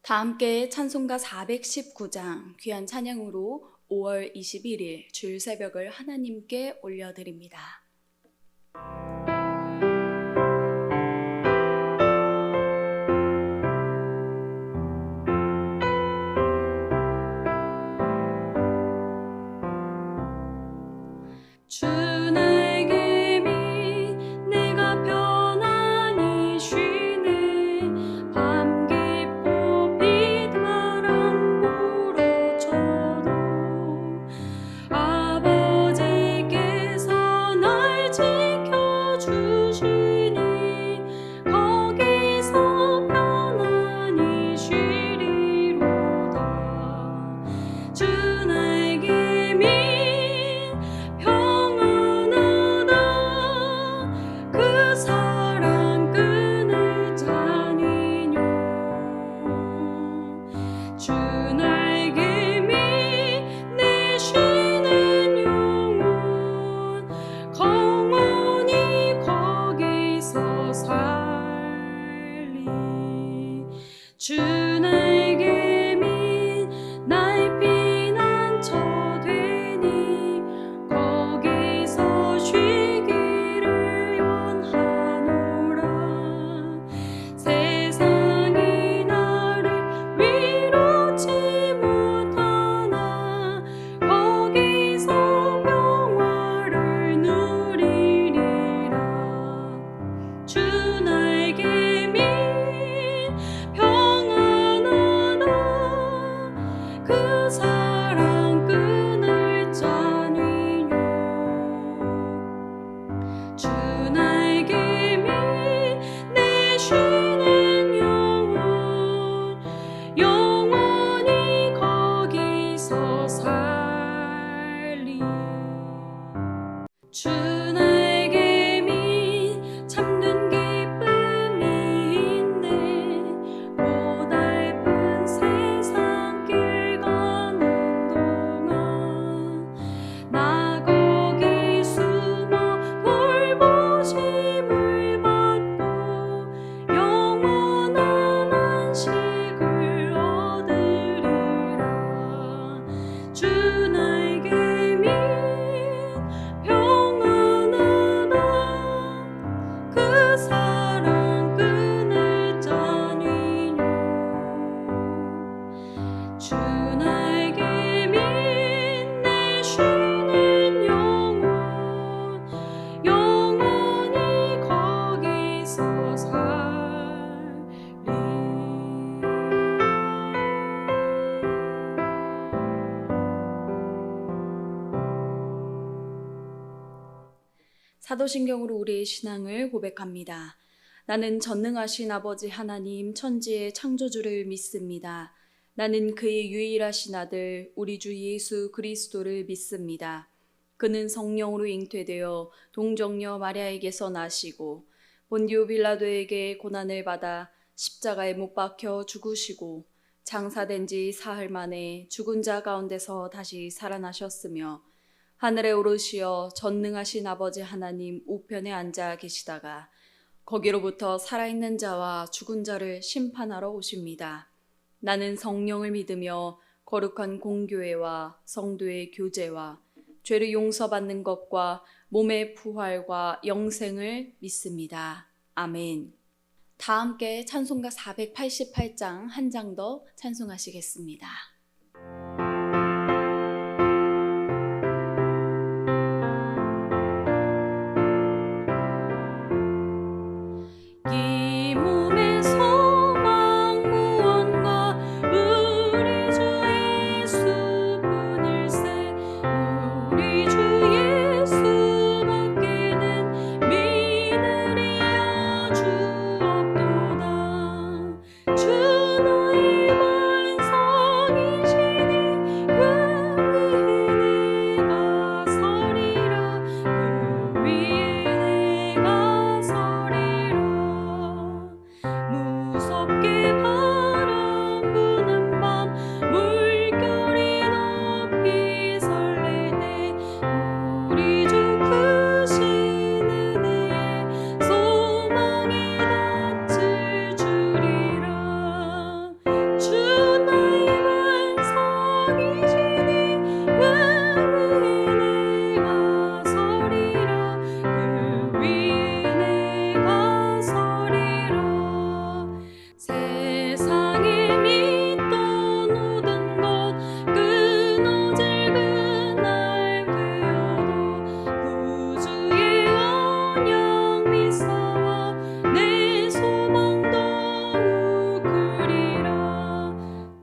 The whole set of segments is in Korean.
다 함께 찬송가 419장 귀한 찬양으로 5월 21일 주일 새벽을 하나님께 올려드립니다. 주 나에게 내가 편안히 쉬네. 밤 깊고 비바람 불어쳐도 아버지께서 날 지켜주시니 거기서 편안히 쉬리로다. 주 나에게 그 사랑 끈을 짜니뇨. 주 나에게 내 쉬는 영혼 영원히 거기서 살리. 주 나에게 나의 피난처 되니 거기서 쉬기를 원하노라. 세상이 나를 위로치 못하나 거기서 평화를 누리리라. 주 나에게 평안하다. 그 사랑 끈을 짜니뇨. 주 나에게 내 쉬는 영혼 영원히 거기서 살리. 주 나에게 참된 기쁨이 있네. 고달픈 세상 길 가는 동안 나 거기 숨어 돌보심을 받고 영원한 안식을 얻으리라. 주 나에게 평안하다. 그 사랑 끈을 짜니뇨. 주 나에게 내 쉬는 영혼 영원히 거기서 살리. 사도신경으로 우리의 신앙을 고백합니다. 나는 전능하신 아버지 하나님 천지의 창조주를 믿습니다. 나는 그의 유일하신 아들 우리 주 예수 그리스도를 믿습니다. 그는 성령으로 잉태되어 동정녀 마리아에게서 나시고 본디오 빌라도에게 고난을 받아 십자가에 못 박혀 죽으시고 장사된 지 사흘 만에 죽은 자 가운데서 다시 살아나셨으며 하늘에 오르시어 전능하신 아버지 하나님 우편에 앉아 계시다가 거기로부터 살아있는 자와 죽은 자를 심판하러 오십니다. 나는 성령을 믿으며 거룩한 공교회와 성도의 교제와 죄를 용서받는 것과 몸의 부활과 영생을 믿습니다. 아멘. 다 함께 찬송가 488장 한 장 더 찬송하시겠습니다. 주 나의 반석이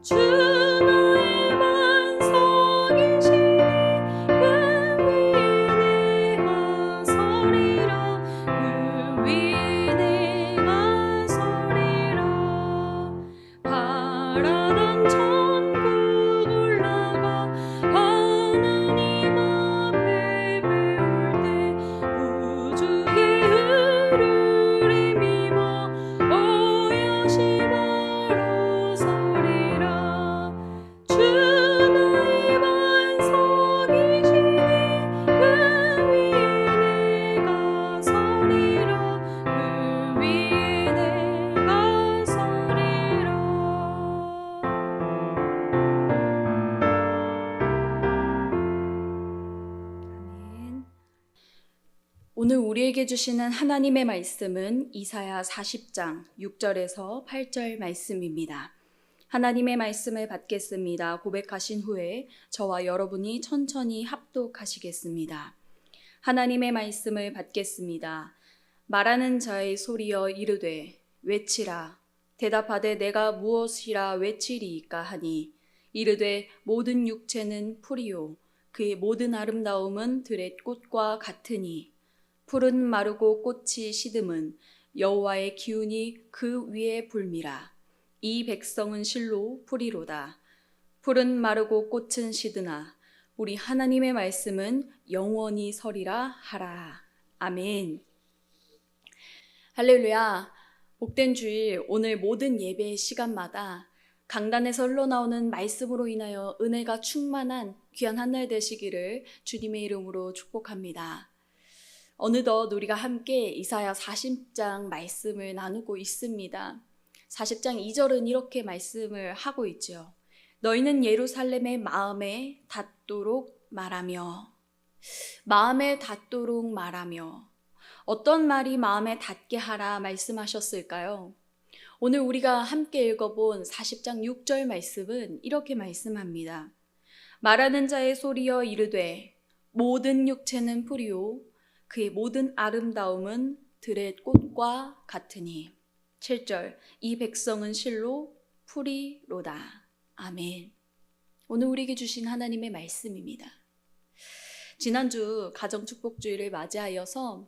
주 나의 반석이시니 그 위에 내가 서리라. 그 위에 내가 서리라. 바라던 천국 올라가 하나님 앞에 배울 때 구주의 의를 힘입어 오여시 바로 서리라. 주 나의 반석이시니 그 위에 내가 서리라. 그 위에 내가 서리라. 아멘. 오늘 우리에게 주시는 하나님의 말씀은 이사야 40장 6절에서 8절 말씀입니다. 하나님의 말씀을 받겠습니다. 고백하신 후에 저와 여러분이 천천히 합독하시겠습니다. 하나님의 말씀을 받겠습니다. 말하는 자의 소리여 이르되 외치라. 대답하되 내가 무엇이라 외치리이까 하니 이르되 모든 육체는 풀이요 그의 모든 아름다움은 들의 꽃과 같으니 풀은 마르고 꽃이 시듬은 여호와의 기운이 그 위에 불미라. 이 백성은 실로 풀이로다. 풀은 마르고 꽃은 시드나 우리 하나님의 말씀은 영원히 서리라 하라. 아멘. 할렐루야. 복된 주일, 오늘 모든 예배 시간마다 강단에서 흘러나오는 말씀으로 인하여 은혜가 충만한 귀한 한 날 되시기를 주님의 이름으로 축복합니다. 어느덧 우리가 함께 이사야 40장 말씀을 나누고 있습니다. 40장 2절은 이렇게 말씀을 하고 있죠. 너희는 예루살렘의 마음에 닿도록 말하며. 마음에 닿도록 말하며. 어떤 말이 마음에 닿게 하라 말씀하셨을까요? 오늘 우리가 함께 읽어본 40장 6절 말씀은 이렇게 말씀합니다. 말하는 자의 소리여 이르되 모든 육체는 풀이요 그의 모든 아름다움은 들의 꽃과 같으니. 7절 이 백성은 실로 풀이로다. 아멘. 오늘 우리에게 주신 하나님의 말씀입니다. 지난주 가정축복주일을 맞이하여서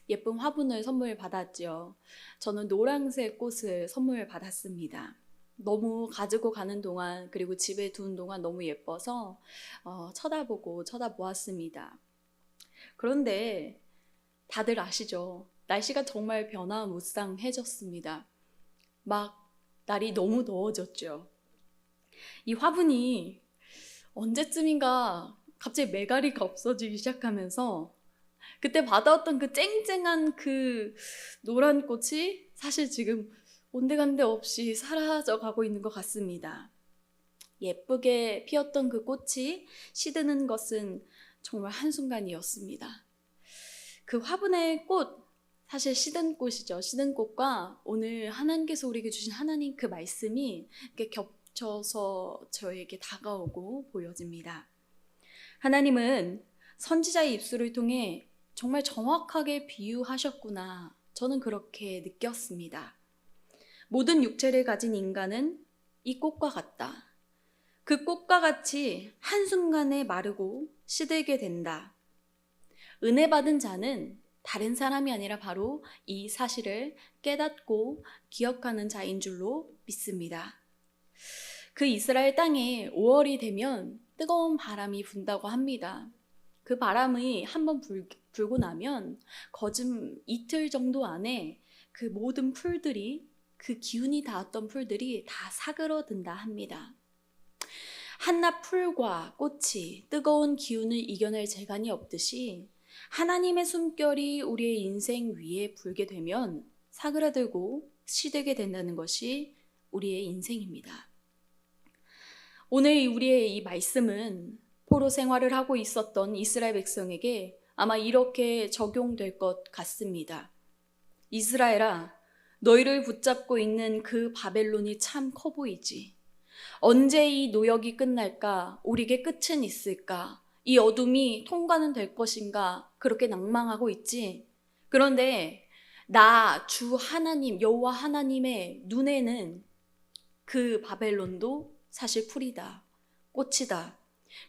예쁜 화분을 선물 받았죠. 저는 노란색 꽃을 선물 받았습니다. 너무 가지고 가는 동안 그리고 집에 두는 동안 너무 예뻐서 쳐다보았습니다. 그런데 다들 아시죠? 날씨가 정말 변화무쌍해졌습니다. 막 날이 너무 더워졌죠. 이 화분이 언제쯤인가 갑자기 매가리가 없어지기 시작하면서 그때 받아왔던 그 쨍쨍한 그 노란 꽃이 사실 지금 온데간데 없이 사라져 가고 있는 것 같습니다. 예쁘게 피었던 그 꽃이 시드는 것은 정말 한순간이었습니다. 그 화분의 꽃, 사실 시든 꽃이죠. 시든 꽃과 오늘 하나님께서 우리에게 주신 하나님 그 말씀이 이렇게 겹쳐서 저에게 다가오고 보여집니다. 하나님은 선지자의 입술을 통해 정말 정확하게 비유하셨구나. 저는 그렇게 느꼈습니다. 모든 육체를 가진 인간은 이 꽃과 같다. 그 꽃과 같이 한순간에 마르고 시들게 된다. 은혜 받은 자는 다른 사람이 아니라 바로 이 사실을 깨닫고 기억하는 자인 줄로 믿습니다. 그 이스라엘 땅에 5월이 되면 뜨거운 바람이 분다고 합니다. 그 바람이 한번 불고 나면 거진 이틀 정도 안에 그 모든 풀들이, 그 기운이 닿았던 풀들이 다 사그러든다 합니다. 한낱 풀과 꽃이 뜨거운 기운을 이겨낼 재간이 없듯이 하나님의 숨결이 우리의 인생 위에 불게 되면 사그라들고 시들게 된다는 것이 우리의 인생입니다. 오늘 우리의 이 말씀은 포로 생활을 하고 있었던 이스라엘 백성에게 아마 이렇게 적용될 것 같습니다. 이스라엘아, 너희를 붙잡고 있는 그 바벨론이 참 커 보이지. 언제 이 노역이 끝날까? 우리에게 끝은 있을까? 이 어둠이 통과는 될 것인가? 그렇게 낭망하고 있지. 그런데 나 주 하나님, 여호와 하나님의 눈에는 그 바벨론도 사실 풀이다, 꽃이다.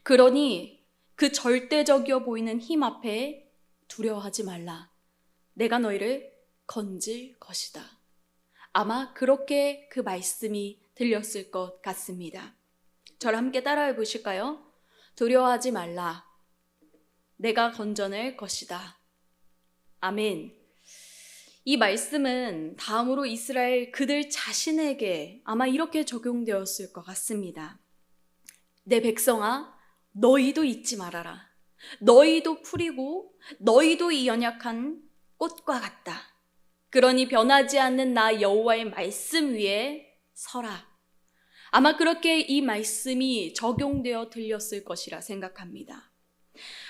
그러니 그 절대적이어 보이는 힘 앞에 두려워하지 말라. 내가 너희를 건질 것이다. 아마 그렇게 그 말씀이 들렸을 것 같습니다. 저를 함께 따라해 보실까요? 두려워하지 말라. 내가 건져낼 것이다. 아멘. 이 말씀은 다음으로 이스라엘 그들 자신에게 아마 이렇게 적용되었을 것 같습니다. 내 백성아, 너희도 잊지 말아라. 너희도 풀이고 너희도 이 연약한 꽃과 같다. 그러니 변하지 않는 나 여호와의 말씀 위에 서라. 아마 그렇게 이 말씀이 적용되어 들렸을 것이라 생각합니다.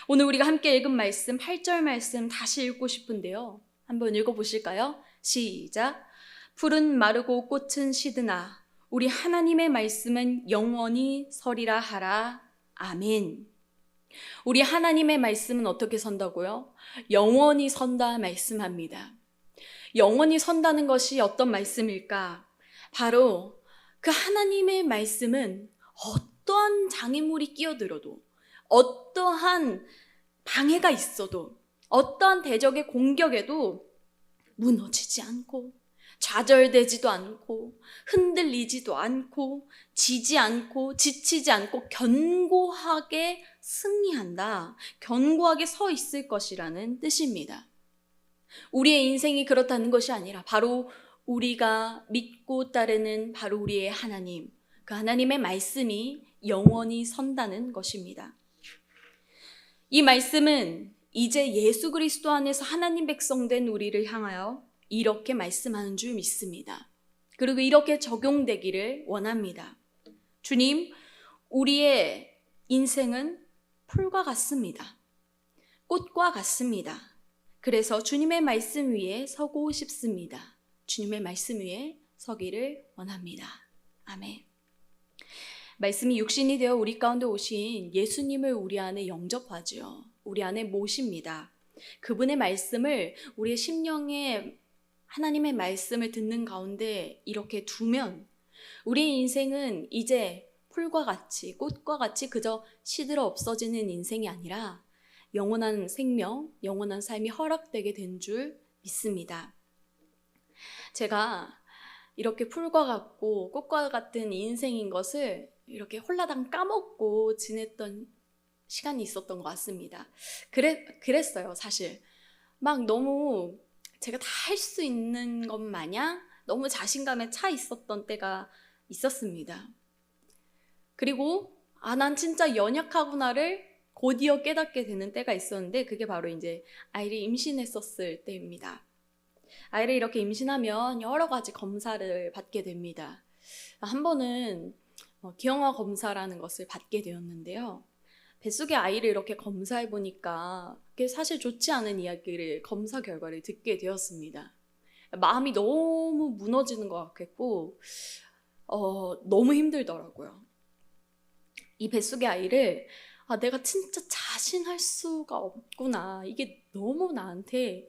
오늘 우리가 함께 읽은 말씀 8절 말씀 다시 읽고 싶은데요. 한번 읽어보실까요? 시작. 풀은 마르고 꽃은 시드나 우리 하나님의 말씀은 영원히 서리라 하라. 아멘. 우리 하나님의 말씀은 어떻게 선다고요? 영원히 선다 말씀합니다. 영원히 선다는 것이 어떤 말씀일까? 바로 그 하나님의 말씀은 어떠한 장애물이 끼어들어도, 어떠한 방해가 있어도, 어떠한 대적의 공격에도 무너지지 않고 좌절되지도 않고 흔들리지도 않고 지지 않고 지치지 않고 견고하게 승리한다. 견고하게 서 있을 것이라는 뜻입니다. 우리의 인생이 그렇다는 것이 아니라 바로 우리가 믿고 따르는 바로 우리의 하나님, 그 하나님의 말씀이 영원히 선다는 것입니다. 이 말씀은 이제 예수 그리스도 안에서 하나님 백성된 우리를 향하여 이렇게 말씀하는 줄 믿습니다. 그리고 이렇게 적용되기를 원합니다. 주님, 우리의 인생은 풀과 같습니다. 꽃과 같습니다. 그래서 주님의 말씀 위에 서고 싶습니다. 주님의 말씀 위에 서기를 원합니다. 아멘. 말씀이 육신이 되어 우리 가운데 오신 예수님을 우리 안에 영접하죠. 우리 안에 모십니다. 그분의 말씀을 우리의 심령에 하나님의 말씀을 듣는 가운데 이렇게 두면 우리의 인생은 이제 풀과 같이 꽃과 같이 그저 시들어 없어지는 인생이 아니라 영원한 생명, 영원한 삶이 허락되게 된 줄 믿습니다. 제가 이렇게 풀과 같고 꽃과 같은 인생인 것을 이렇게 홀라당 까먹고 지냈던 시간이 있었던 것 같습니다. 그랬어요, 사실. 막 너무 제가 다 할 수 있는 것 마냥 너무 자신감에 차 있었던 때가 있었습니다. 그리고 난 진짜 연약하구나를 곧이어 깨닫게 되는 때가 있었는데 그게 바로 이제 아이를 임신했었을 때입니다. 아이를 이렇게 임신하면 여러 가지 검사를 받게 됩니다. 한 번은 기형아 검사라는 것을 받게 되었는데요. 뱃속의 아이를 이렇게 검사해 보니까 그게 사실 좋지 않은 이야기를 검사 결과를 듣게 되었습니다. 마음이 너무 무너지는 것 같겠고 너무 힘들더라고요. 이 뱃속의 아이를 내가 진짜 자신할 수가 없구나. 이게 너무 나한테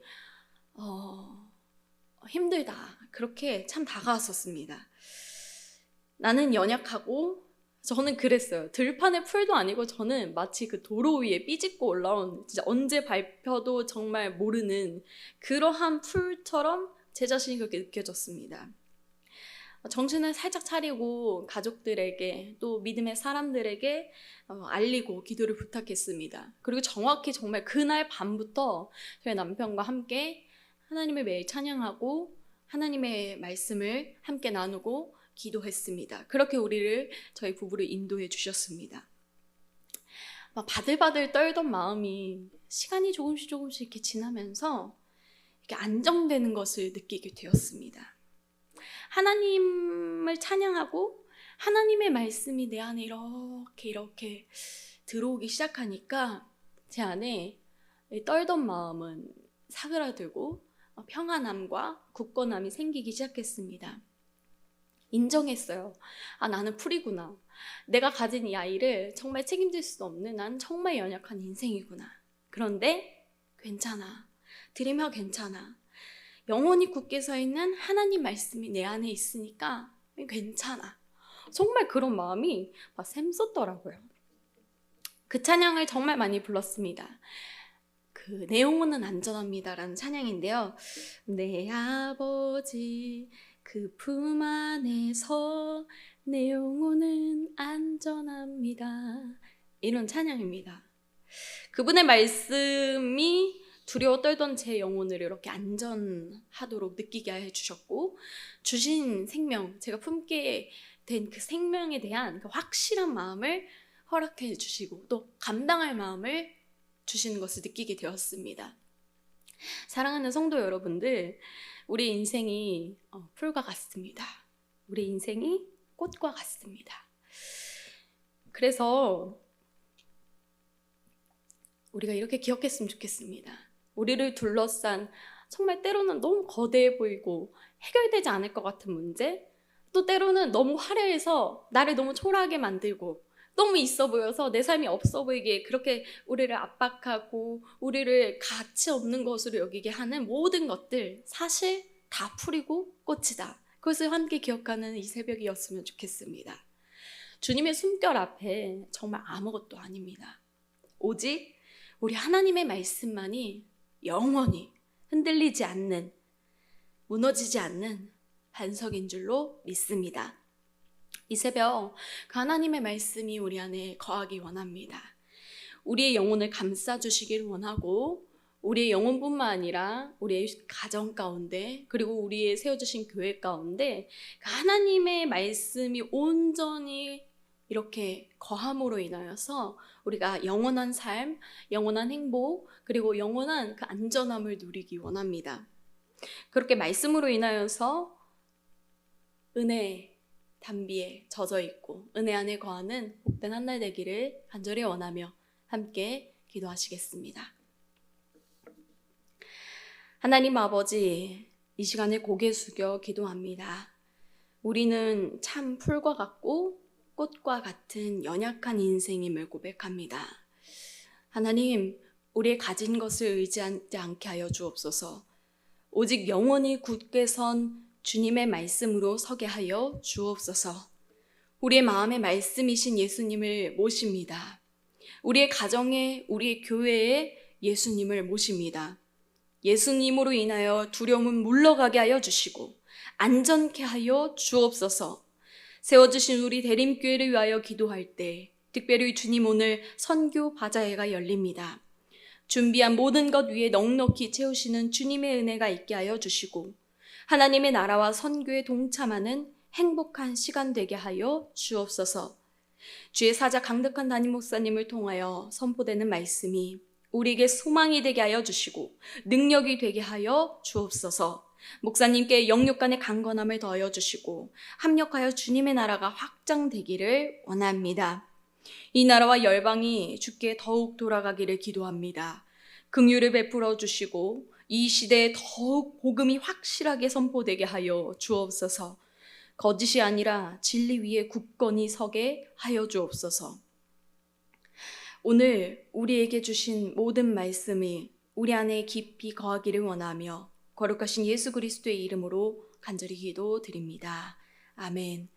힘들다. 그렇게 참 다가왔었습니다. 나는 연약하고 저는 그랬어요. 들판의 풀도 아니고 저는 마치 그 도로 위에 삐짓고 올라온 진짜 언제 밟혀도 정말 모르는 그러한 풀처럼 제 자신이 그렇게 느껴졌습니다. 정신을 살짝 차리고 가족들에게 또 믿음의 사람들에게 알리고 기도를 부탁했습니다. 그리고 정확히 정말 그날 밤부터 저희 남편과 함께 하나님을 매일 찬양하고 하나님의 말씀을 함께 나누고 기도했습니다. 그렇게 저희 부부를 인도해 주셨습니다. 막 바들바들 떨던 마음이 시간이 조금씩 이렇게 지나면서 이렇게 안정되는 것을 느끼게 되었습니다. 하나님을 찬양하고 하나님의 말씀이 내 안에 이렇게 들어오기 시작하니까 제 안에 떨던 마음은 사그라들고 평안함과 굳건함이 생기기 시작했습니다. 인정했어요. 나는 풀이구나. 내가 가진 이 아이를 정말 책임질 수 없는 난 정말 연약한 인생이구나. 그런데 괜찮아. 들이며 괜찮아. 영원히 굳게 서 있는 하나님 말씀이 내 안에 있으니까 괜찮아. 정말 그런 마음이 막 샘솟더라고요. 그 찬양을 정말 많이 불렀습니다. 그 내 영혼은 안전합니다라는 찬양인데요. 내 아버지 그 품 안에서 내 영혼은 안전합니다. 이런 찬양입니다. 그분의 말씀이 두려워 떨던 제 영혼을 이렇게 안전하도록 느끼게 해주셨고, 주신 생명, 제가 품게 된 그 생명에 대한 그 확실한 마음을 허락해 주시고 또 감당할 마음을 주시는 것을 느끼게 되었습니다. 사랑하는 성도 여러분들, 우리 인생이 풀과 같습니다. 우리 인생이 꽃과 같습니다. 그래서 우리가 이렇게 기억했으면 좋겠습니다. 우리를 둘러싼 정말 때로는 너무 거대해 보이고 해결되지 않을 것 같은 문제, 또 때로는 너무 화려해서 나를 너무 초라하게 만들고 너무 있어 보여서 내 삶이 없어 보이게 그렇게 우리를 압박하고 우리를 가치 없는 것으로 여기게 하는 모든 것들, 사실 다 풀이고 꽃이다. 그것을 함께 기억하는 이 새벽이었으면 좋겠습니다. 주님의 숨결 앞에 정말 아무것도 아닙니다. 오직 우리 하나님의 말씀만이 영원히 흔들리지 않는, 무너지지 않는 반석인 줄로 믿습니다. 이 새벽 그 하나님의 말씀이 우리 안에 거하기 원합니다. 우리의 영혼을 감싸주시길 원하고, 우리의 영혼뿐만 아니라 우리의 가정 가운데, 그리고 우리의 세워주신 교회 가운데 그 하나님의 말씀이 온전히 이렇게 거함으로 인하여서 우리가 영원한 삶, 영원한 행복, 그리고 영원한 그 안전함을 누리기 원합니다. 그렇게 말씀으로 인하여서 은혜 담비에 젖어 있고 은혜 안에 거하는 복된 한 날 되기를 간절히 원하며 함께 기도하시겠습니다. 하나님 아버지, 이 시간에 고개 숙여 기도합니다. 우리는 참 풀과 같고 꽃과 같은 연약한 인생임을 고백합니다. 하나님, 우리의 가진 것을 의지하지 않게 하여 주옵소서. 오직 영원히 굳게 선 주님의 말씀으로 서게 하여 주옵소서. 우리의 마음의 말씀이신 예수님을 모십니다. 우리의 가정에, 우리의 교회에 예수님을 모십니다. 예수님으로 인하여 두려움은 물러가게 하여 주시고 안전케 하여 주옵소서. 세워주신 우리 대림교회를 위하여 기도할 때 특별히 주님, 오늘 선교 바자회가 열립니다. 준비한 모든 것 위에 넉넉히 채우시는 주님의 은혜가 있게 하여 주시고 하나님의 나라와 선교에 동참하는 행복한 시간 되게 하여 주옵소서. 주의 사자 강덕한 담임 목사님을 통하여 선포되는 말씀이 우리에게 소망이 되게 하여 주시고 능력이 되게 하여 주옵소서. 목사님께 영육 간의 강건함을 더하여 주시고 합력하여 주님의 나라가 확장되기를 원합니다. 이 나라와 열방이 주께 더욱 돌아가기를 기도합니다. 긍휼을 베풀어 주시고 이 시대에 더욱 복음이 확실하게 선포되게 하여 주옵소서. 거짓이 아니라 진리 위에 굳건히 서게 하여 주옵소서. 오늘 우리에게 주신 모든 말씀이 우리 안에 깊이 거하기를 원하며 거룩하신 예수 그리스도의 이름으로 간절히 기도드립니다. 아멘.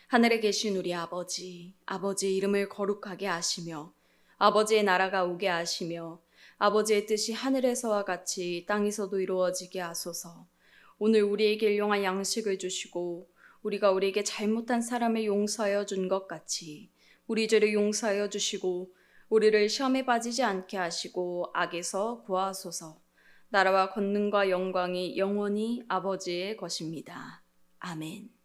하늘에 계신 우리 아버지, 아버지의 이름을 거룩하게 하시며 아버지의 나라가 오게 하시며 아버지의 뜻이 하늘에서와 같이 땅에서도 이루어지게 하소서. 오늘 우리에게 일용할 양식을 주시고 우리가 우리에게 잘못한 사람을 용서하여 준 것 같이 우리 죄를 용서하여 주시고 우리를 시험에 빠지지 않게 하시고 악에서 구하소서. 나라와 권능과 영광이 영원히 아버지의 것입니다. 아멘.